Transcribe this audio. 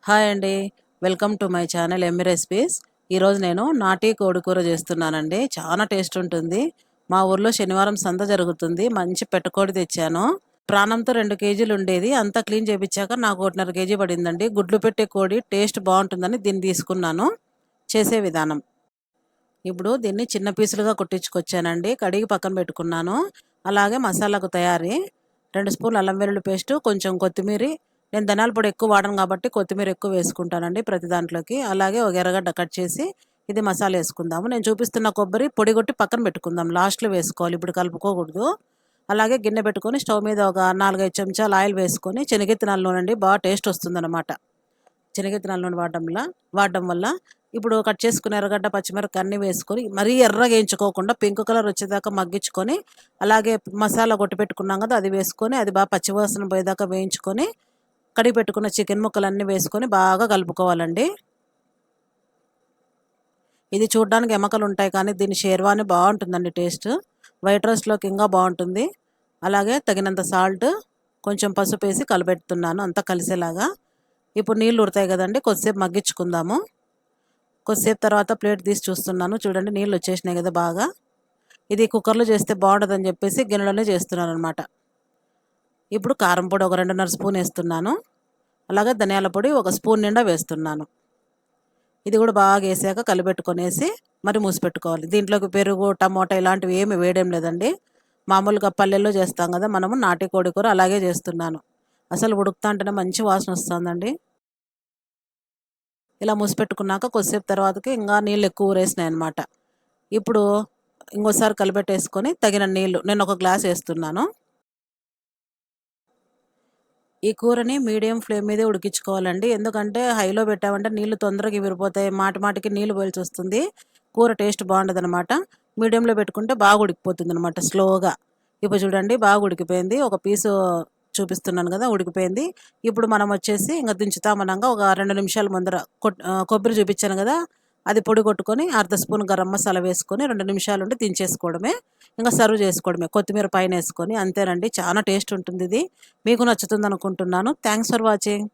Hi అండి. Welcome to my channel yummy recipes. ఈరోజు నేను నాటి కోడి కూర చేస్తున్నానండి. చాలా టేస్ట్ ఉంటుంది. మా ఊర్లో శనివారం సంత జరుగుతుంది. మంచి పెట్టకోడి తెచ్చాను. ప్రాణంతో 2 కేజీలు ఉండేది. అంతా క్లీన్ చేపించాక నాకు 1.5 కేజీ పడిందండి. గుడ్లు పెట్టే కోడి టేస్ట్ బాగుంటుందని దీన్ని తీసుకున్నాను. చేసే విధానం: ఇప్పుడు దీన్ని చిన్న పీసులుగా కొట్టించుకొచ్చానండి. కడిగి పక్కన పెట్టుకున్నాను. అలాగే మసాలాకు తయారీ: 2 స్పూన్లు అల్లం వెల్లుల్లి పేస్టు, కొంచెం కొత్తిమీర. నేను ధనియాల పొడి ఎక్కువ వాడను కాబట్టి కొత్తిమీర ఎక్కువ వేసుకుంటానండి ప్రతి దాంట్లోకి. అలాగే ఒక ఎర్రగడ్డ కట్ చేసి ఇది మసాలా వేసుకుందాము. నేను చూపిస్తున్న కొబ్బరి పొడి కొట్టి పక్కన పెట్టుకుందాం. లాస్ట్లో వేసుకోవాలి, ఇప్పుడు కలుపుకోకూడదు. అలాగే గిన్నె పెట్టుకొని స్టవ్ మీద ఒక 4-5 చెంచాలు ఆయిల్ వేసుకొని, శనగెత్తినాల నూనె అండి, బాగా టేస్ట్ వస్తుందన్నమాట శనగెత్తినాల నూనె వాడడం వల్ల. ఇప్పుడు కట్ చేసుకున్న ఎర్రగడ్డ, పచ్చిమిరపకాయ అన్నీ వేసుకొని మరీ ఎర్రగా వేయించుకోకుండా పింక్ కలర్ వచ్చేదాకా మగ్గించుకొని, అలాగే మసాలా కొట్టి పెట్టుకున్నాం కదా అది వేసుకొని, అది బాగా పచ్చివాసన పోయేదాకా వేయించుకొని, కడిగి పెట్టుకున్న చికెన్ ముక్కలన్నీ వేసుకొని బాగా కలుపుకోవాలండి. ఇది చూడడానికి ఎమకలు ఉంటాయి కానీ దీని షేర్వాని బాగుంటుందండి టేస్ట్. వైట్ రైస్లోకి ఇంకా బాగుంటుంది. అలాగే తగినంత సాల్ట్, కొంచెం పసుపు వేసి కలిపెడుతున్నాను అంతా కలిసేలాగా. ఇప్పుడు నీళ్ళు ఉడతాయి కదండి, కొద్దిసేపు మగ్గించుకుందాము. కొద్దిసేపు తర్వాత ప్లేట్ తీసి చూస్తున్నాను, చూడండి నీళ్ళు వచ్చేసినాయి కదా బాగా. ఇది కుక్కర్లో చేస్తే బాగుంటుందని చెప్పేసి గిన్నెలోనే చేస్తున్నాను అనమాట. ఇప్పుడు కారం పొడి ఒక 2.5 స్పూన్ వేస్తున్నాను. అలాగే ధనియాల పొడి ఒక స్పూన్ నిండా వేస్తున్నాను. ఇది కూడా బాగా వేసాక కలిపెట్టుకొనేసి మరి మూసిపెట్టుకోవాలి. దీంట్లోకి పెరుగు, టమోటా ఇలాంటివి ఏమి వేయడం లేదండి. మామూలుగా పల్లెల్లో చేస్తాం కదా మనము నాటి కోడి కూర, అలాగే చేస్తున్నాను. అసలు ఉడుకుతా అంటేనే మంచి వాసన వస్తుందండి. ఇలా మూసిపెట్టుకున్నాక కొద్దిసేపు తర్వాతకి ఇంకా నీళ్ళు ఎక్కువ ఊరేసినాయి అనమాట. ఇప్పుడు ఇంకోసారి కలిపెట్టేసుకొని తగిన నీళ్ళు నేను ఒక గ్లాస్ వేస్తున్నాను. ఈ కూరని మీడియం ఫ్లేమ్ మీదే ఉడికించుకోవాలండి. ఎందుకంటే హైలో పెట్టామంటే నీళ్ళు తొందరగా విరిపోతాయి, మాటికి నీళ్ళు పోయాల్సి వస్తుంది. కూర టేస్ట్ బాగుండదనమాట. మీడియంలో పెట్టుకుంటే బాగా ఉడికిపోతుంది అనమాట స్లోగా. ఇప్పుడు చూడండి బాగా ఉడికిపోయింది. ఒక పీసు చూపిస్తున్నాను కదా, ఉడికిపోయింది. ఇప్పుడు మనం వచ్చేసి ఇంకా దించుతామనగా ఒక 2 నిమిషాల ముందర కొబ్బరి చూపించాను కదా, అది పొడి కొట్టుకొని అర్ధ స్పూన్ గరం మసాలా వేసుకొని 2 నిమిషాలు ఉండి దించేసుకోవడమే. ఇంకా సర్వ్ చేసుకోవడమే కొత్తిమీర పైన వేసుకొని. అంతేనండి, చాలా టేస్ట్ ఉంటుంది ఇది. మీకు నచ్చుతుంది అనుకుంటున్నాను. Thanks for watching.